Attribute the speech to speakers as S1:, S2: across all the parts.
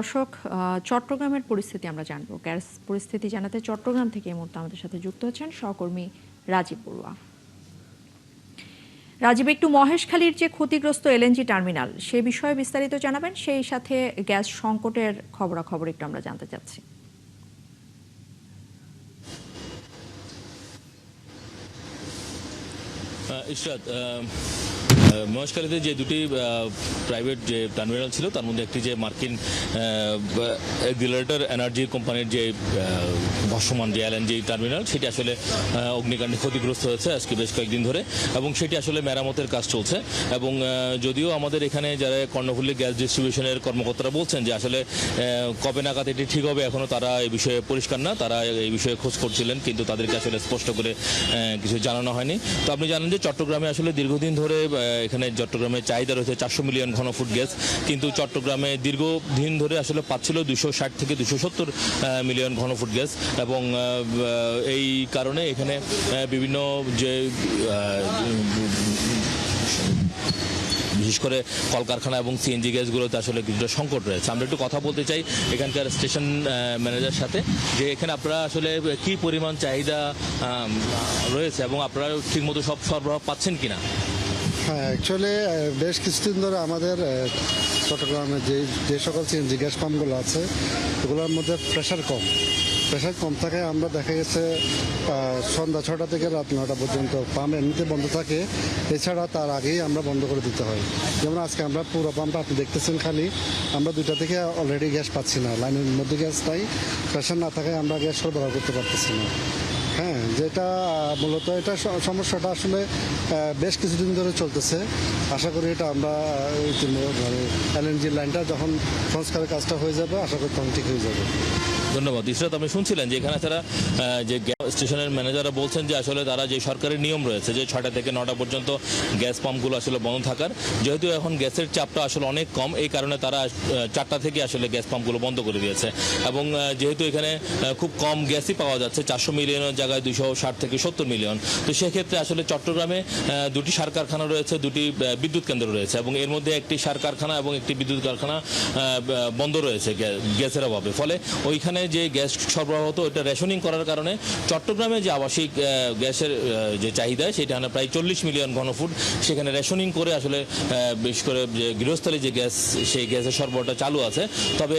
S1: দর্শক, চট্টগ্রামের পরিস্থিতি আমরা জানবো। গ্যাস পরিস্থিতি জানাতে চট্টগ্রাম থেকে এই মুহূর্তে আমাদের সাথে যুক্ত হচ্ছেন সহকর্মী রাজীব বড়ুয়া। রাজীব, একটু মহেশখালীর যে ক্ষতিগ্রস্ত এলএনজি টার্মিনাল সে বিষয়ে বিস্তারিত জানাবেন, সেই সাথে গ্যাস সংকটের খবরাখবর একটু আমরা জানতে চাচ্ছি।
S2: ইশরাত, মহেশখালীতে যে দুটি প্রাইভেট যে টার্মিনাল ছিল তার মধ্যে একটি যে মার্কিন এক্সিলারেটর এনার্জি কোম্পানির যে ভাসমান যে এলএনজি টার্মিনাল, সেটি আসলে অগ্নিকাণ্ডে ক্ষতিগ্রস্ত হয়েছে আজকে বেশ কয়েকদিন ধরে, এবং সেটি আসলে মেরামতের কাজ চলছে। এবং যদিও আমাদের এখানে যারা কর্ণফুলী গ্যাস ডিস্ট্রিবিউশনের কর্মকর্তারা বলছেন যে আসলে কবে নাগাদ এটি ঠিক হবে এখনও তারা এই বিষয়ে পরিষ্কার না, তারা এই বিষয়ে খোঁজ করছিলেন, কিন্তু তাদেরকে আসলে স্পষ্ট করে কিছু জানানো হয়নি। তো আপনি জানেন যে চট্টগ্রামে আসলে দীর্ঘদিন ধরে এখানে চট্টগ্রামে চাহিদা রয়েছে 400 মিলিয়ন ঘনফুট গ্যাস, কিন্তু চট্টগ্রামে দীর্ঘদিন ধরে আসলে পাচ্ছিল 260 থেকে 270 মিলিয়ন ঘনফুট গ্যাস। এবং এই কারণে এখানে বিভিন্ন যে বিশেষ করে কলকারখানা এবং সিএনজি গ্যাসগুলোতে আসলে কিছুটা সংকট রয়েছে। আমরা একটু কথা বলতে চাই এখানকার স্টেশন ম্যানেজার সাথে, যে এখানে আপনারা আসলে কি পরিমাণ চাহিদা রয়েছে এবং আপনারা ঠিকমতো সব সরবরাহ পাচ্ছেন কিনা?
S3: হ্যাঁ, অ্যাকচুয়ালি বেশ কিছুদিন ধরে আমাদের চট্টগ্রামে যে সকল সিএনজি গ্যাস পাম্পগুলো আছে ওগুলোর মধ্যে প্রেশার কম থাকায় আমরা দেখা গেছে সন্ধ্যা 6টা থেকে রাত 9টা পর্যন্ত পাম্প এমনিতে বন্ধ থাকে, এছাড়া তার আগেই আমরা বন্ধ করে দিতে হয়। যেমন আজকে আমরা পুরো পাম্পটা আপনি দেখতেছেন খালি, আমরা 2টা থেকে অলরেডি গ্যাস পাচ্ছি না, লাইনের মধ্যে গ্যাস নাই, প্রেশার না থাকায় আমরা গ্যাস সরবরাহ করতে পারতেছি না। হ্যাঁ, যেটা মূলত এটা সমস্যাটা আসলে বেশ কিছুদিন ধরে চলতেছে। আশা করি এটা আমরা এলএনজি লাইনটা যখন সংস্কারের কাজটা হয়ে যাবে আশা করি তখন ঠিক হয়ে যাবে।
S2: ধন্যবাদ। ইশরাত, আপনি শুনছিলেন যে এখানে তারা যে গ্যাস স্টেশনের ম্যানেজাররা বলছেন যে আসলে তারা যে সরকারের নিয়ম রয়েছে যে 6টা থেকে 9টা পর্যন্ত গ্যাস পাম্পগুলো আসলে বন্ধ থাকার, যেহেতু এখন গ্যাসের চাপটা আসলে অনেক কম, এই কারণে তারা 4টা থেকে আসলে গ্যাস পাম্পগুলো বন্ধ করে দিয়েছে। এবং যেহেতু এখানে খুব কম গ্যাসই পাওয়া যাচ্ছে, 400 মিলিয়নের জায়গায় 260 থেকে 70 মিলিয়ন, তো সেক্ষেত্রে আসলে চট্টগ্রামে দুটি সার কারখানা রয়েছে, দুটি বিদ্যুৎ কেন্দ্র রয়েছে, এবং এর মধ্যে একটি সার কারখানা এবং একটি বিদ্যুৎ কারখানা বন্ধ রয়েছে গ্যাসের অভাবে। ফলে ওইখানে যে গ্যাস সরবরাহ হতো ওটা রেশনিং করার কারণে চট্টগ্রামে যে আবাসিক গ্যাসের যে চাহিদা সেটা প্রায় 40 মিলিয়ন ঘনফুট, সেখানে রেশনিং করে আসলে বিশেষ করে যে গৃহস্থলী যে গ্যাস, সেই গ্যাসের সরবরাহটা চালু আছে। তবে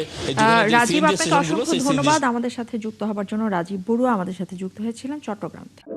S1: রাজীব, আপনাকে অসংখ্য ধন্যবাদ আমাদের সাথে যুক্ত হবার জন্য। রাজীব বড়ুয়া আমাদের সাথে যুক্ত হয়েছিলেন চট্টগ্রাম থেকে।